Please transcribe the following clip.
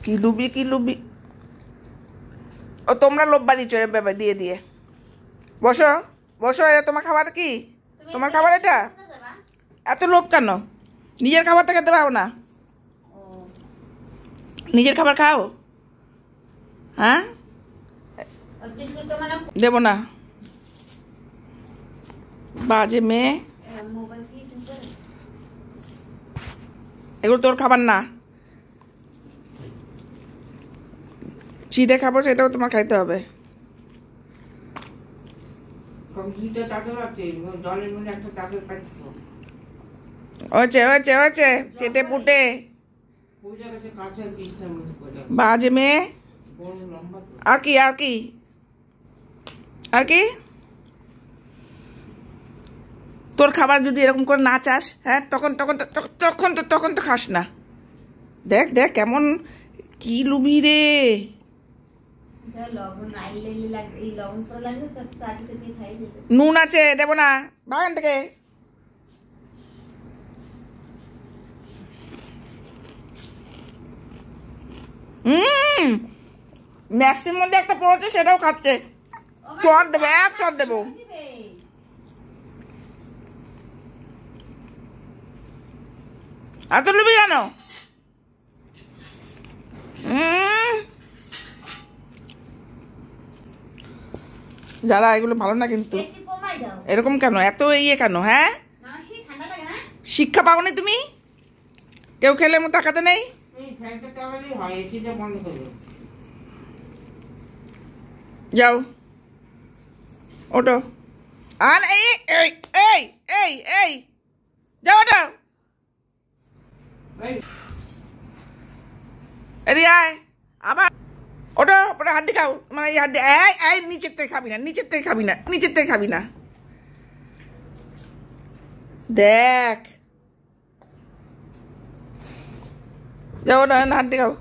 কি লুবি কি লুবি। ও তোমরা লোভ বাড়িয়েছো ব্যাপার দিয়ে দিয়ে। বসো বসো, এটা তোমার খাবার? কি তোমার খাবার এটা? এত লোভ কেন? নিজের খাবার তো খেতে পারো না? নিজের খাবার খাও? হ্যাঁ দেবো না, বাজে মেয়ে। এগুলো তোর খাবার না, চিড়ে খাবো, সেটাও তোমার খাইতে হবে। হয়েছে হয়েছে হয়েছে, চেটে পুটে বাজে মেয়ে। আর কি আর কি আর কি? তোর খাবার যদি এরকম করে না চাস, হ্যাঁ তখন তখন তখন তো তখন তো খাস না। দেখ দেখ কেমন কি লুবি রে। নুন আছে, দেবো না, বাগান থেকে। ম্যাক্সির মধ্যে একটা পড়েছে, সেটাও খাচ্ছে। চট দেবো, এক চট দেবো। এত লুবি জানো? যারা এগুলো ভালো না কিন্তু। এরকম কেন, এত ইয়ে কেন? হ্যাঁ শিক্ষা পাওনি তুমি? কেউ খেলে মতো তাকাতে নেই। যাও ওটো। আর এই এই এই এই এই যাও ওটো। এদিকে আয় আবার। ওটো ওটা হাড্ডি খাও, মানে এই হাড্ডি। এই এই নিচের থেকে খাবি না, নিচের থেকে খাবি না, নিচের থেকে খাবি না। দেখ যাও ওটা হাড্ডি খাও।